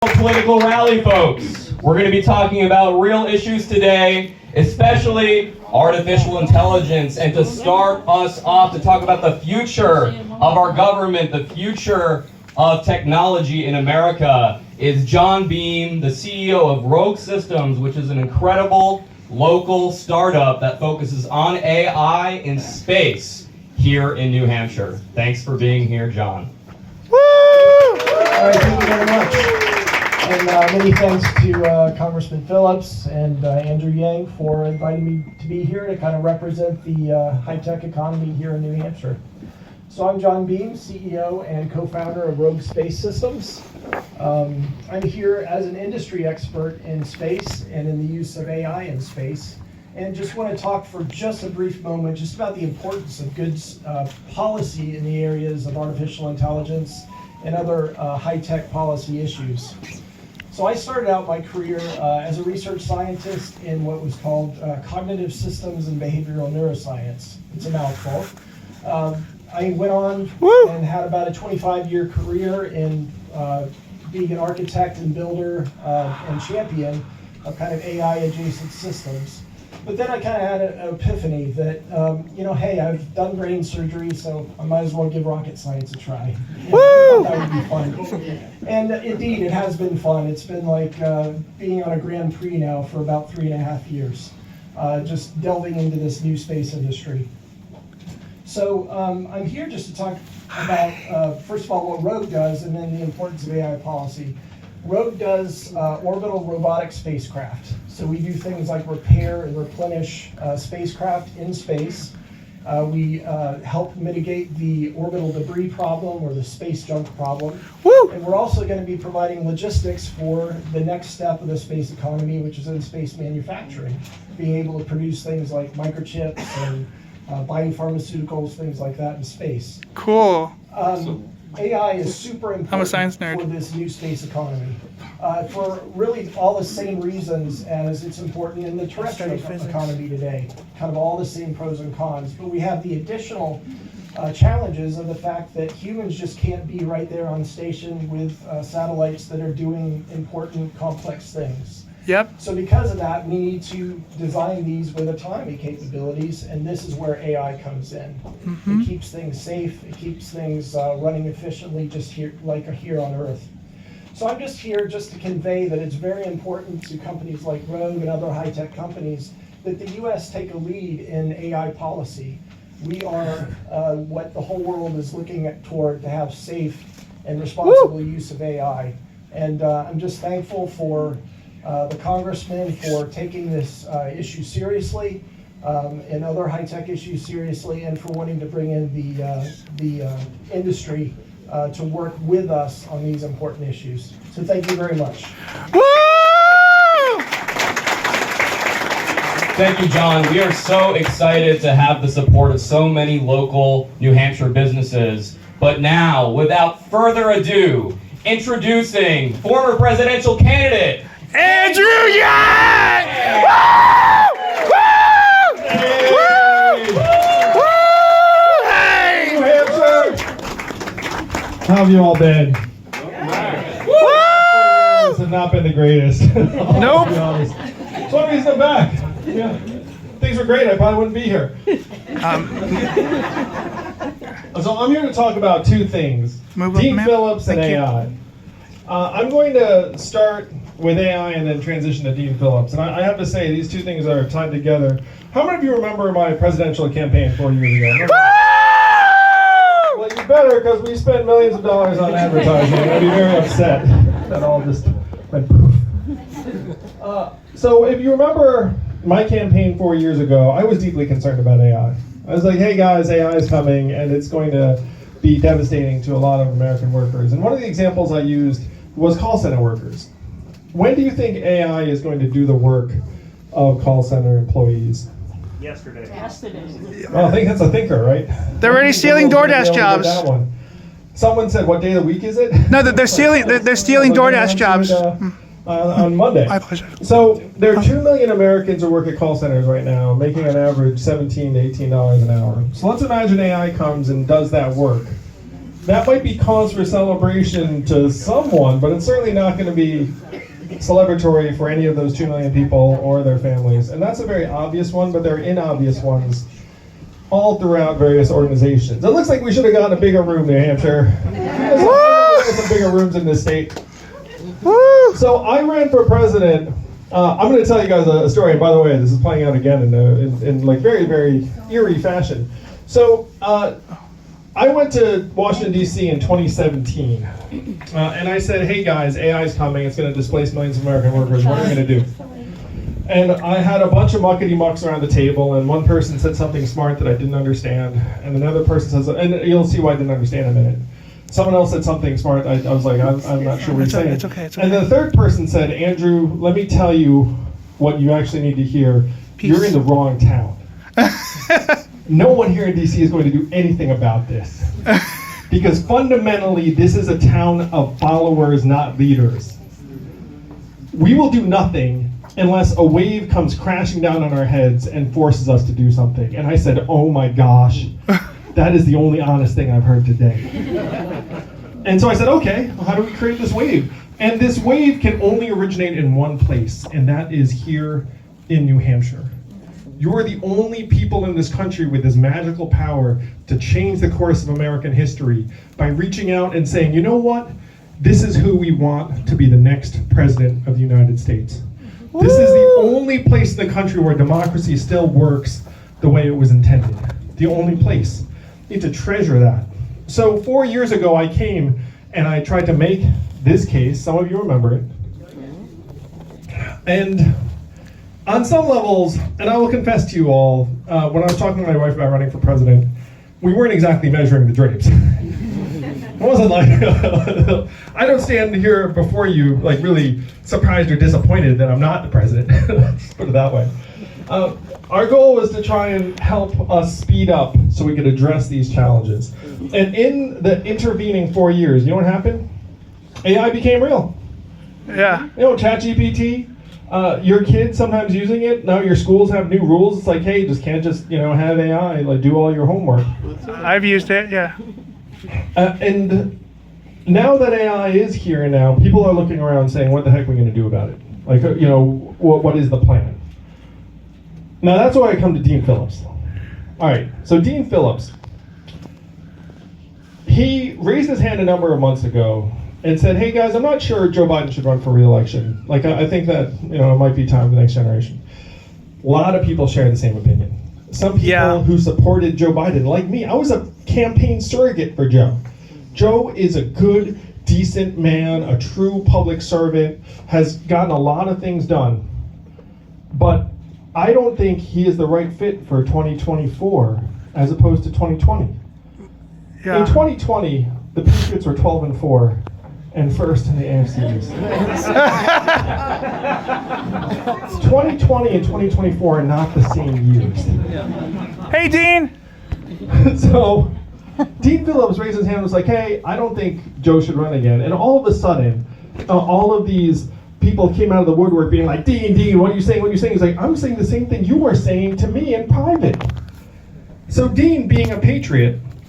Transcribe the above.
Political rally, folks. We're going to be talking about real issues today, especially artificial intelligence. And to start us off, to talk about the future of our government, the future of technology in America, is John Beam, the CEO of Rogue Systems, which is an incredible local startup that focuses on AI in space here in New Hampshire. Thanks for being here, John. Woo! All right, thank you very much. And many thanks to Congressman Phillips and Andrew Yang for inviting me to be here to kind of represent the high-tech economy here in New Hampshire. So I'm John Beam, CEO and co-founder of Rogue Space Systems. I'm here as an industry expert in space and in the use of AI in space. And just want to talk for just a brief moment just about the importance of good policy in the areas of artificial intelligence and other high-tech policy issues. So I started out my career as a research scientist in what was called cognitive systems and behavioral neuroscience. It's a mouthful. I went on and had about a 25-year career in being an architect and builder and champion of kind of AI-adjacent systems. But then I kind of had an epiphany that, hey, I've done brain surgery, so I might as well give rocket science a try. Woo! That would be fun. And indeed, it has been fun. It's been like being on a Grand Prix now for about 3.5 years, just delving into this new space industry. So I'm here just to talk about, first of all, what Rogue does, and then the importance of AI policy. Rogue does orbital robotic spacecraft. So we do things like repair and replenish spacecraft in space. We help mitigate the orbital debris problem or the space junk problem. Woo! And we're also going to be providing logistics for the next step of the space economy, which is in space manufacturing, being able to produce things like microchips and biopharmaceuticals, things like that in space. Cool. AI is super important I'm a science nerd. for this new space economy. For really all the same reasons as it's important in the terrestrial economy today. Kind of all the same pros and cons. But we have the additional challenges of the fact that humans just can't be right there on station with satellites that are doing important, complex things. Yep. So because of that, we need to design these with autonomy capabilities, and this is where AI comes in. It keeps things safe, it keeps things running efficiently just here, like here on Earth. So I'm just here just to convey that it's very important to companies like Rogue and other high-tech companies that the US take a lead in AI policy. We are what the whole world is looking toward to have safe and responsible use of AI. And I'm just thankful for the congressman for taking this issue seriously and other high-tech issues seriously, and for wanting to bring in the industry to work with us on these important issues. So thank you very much. Woo! Thank you, John. We are so excited to have the support of so many local New Hampshire businesses. But now, without further ado, introducing former presidential candidate, Andrew Yang! Hey! Woo! Woo! Woo! Hey! New Hampshire! How have you all been? Woo! This has not been the greatest. Nope. To be honest. It's one reason I'm back. Yeah. Things were great, I probably wouldn't be here. So I'm here to talk about two things. Move up, Dean ma'am. Phillips and Thank you. AI. I'm going to start with AI and then transition to Dean Phillips. And I have to say, these two things are tied together. How many of you remember my presidential campaign 4 years ago? Well, you better, because we spent millions of dollars on advertising. I'd be very upset. That all just went poof. So if you remember my campaign 4 years ago, I was deeply concerned about AI. I was like, hey guys, AI is coming, and it's going to be devastating to a lot of American workers. And one of the examples I used was call center workers. When do you think AI is going to do the work of call center employees? Yesterday. Well, I think that's a thinker, right? They're already stealing DoorDash jobs. That one. Someone said, what day of the week is it? No, they're stealing DoorDash jobs. On Monday. I apologize. So there are 2 million Americans who work at call centers right now, making on average $17 to $18 an hour. So let's imagine AI comes and does that work. that might be cause for celebration to someone, but it's certainly not going to be celebratory for any of those 2 million people or their families. And that's a very obvious one, but there are inobvious ones all throughout various organizations. It looks like we should have gotten a bigger room, New Hampshire. There's some bigger rooms in this state. Woo! So I ran for president. I'm going to tell you guys a story. And by the way, this is playing out again in like very, very eerie fashion. So I went to Washington, D.C. in 2017. And I said, hey guys, AI is coming. It's going to displace millions of American workers. What are we going to do? And I had a bunch of muckety-mucks around the table, and one person said something smart that I didn't understand, and another person says, and you'll see why I didn't understand in a minute. Someone else said something smart. I was like, I'm not sure what he's saying. It's okay. And the third person said, Andrew, let me tell you what you actually need to hear. Peace. You're in the wrong town. No one here in DC is going to do anything about this. Because fundamentally, this is a town of followers, not leaders. We will do nothing unless a wave comes crashing down on our heads and forces us to do something. And I said, oh my gosh, that is the only honest thing I've heard today. And so I said, okay, well, how do we create this wave? And this wave can only originate in one place, and that is here in New Hampshire. You're the only people in this country with this magical power to change the course of American history by reaching out and saying, you know what? This is who we want to be the next president of the United States. This is the only place in the country where democracy still works the way it was intended. The only place. You need to treasure that. So 4 years ago, I came and I tried to make this case. Some of you remember it. And on some levels, and I will confess to you all, when I was talking to my wife about running for president, we weren't exactly measuring the drapes. It wasn't like, I don't stand here before you like really surprised or disappointed that I'm not the president. Let's put it that way. Our goal was to try and help us speed up so we could address these challenges. And in the intervening 4 years, you know what happened? AI became real. Yeah. You know, ChatGPT, your kids sometimes using it. Now your schools have new rules. It's like, hey, just can't just, have AI like do all your homework. I've used it, yeah. And now that AI is here now, people are looking around saying, what the heck are we going to do about it? Like, what is the plan? Now that's why I come to Dean Phillips. All right, so Dean Phillips, he raised his hand a number of months ago and said, hey guys, I'm not sure Joe Biden should run for re-election. Like, I think that, it might be time for the next generation. A lot of people share the same opinion. Some people who supported Joe Biden, like me, I was a campaign surrogate for Joe. Joe is a good, decent man, a true public servant, has gotten a lot of things done. But I don't think he is the right fit for 2024 as opposed to 2020. Yeah. In 2020, the Patriots were 12-4 and first in the AFC East. 2020 and 2024 are not the same years. Hey, Dean. So Dean Phillips raised his hand and was like, hey, I don't think Joe should run again. And all of a sudden, all of these people came out of the woodwork being like, Dean, what are you saying? What are you saying? He's like, I'm saying the same thing you were saying to me in private. So Dean, being a patriot,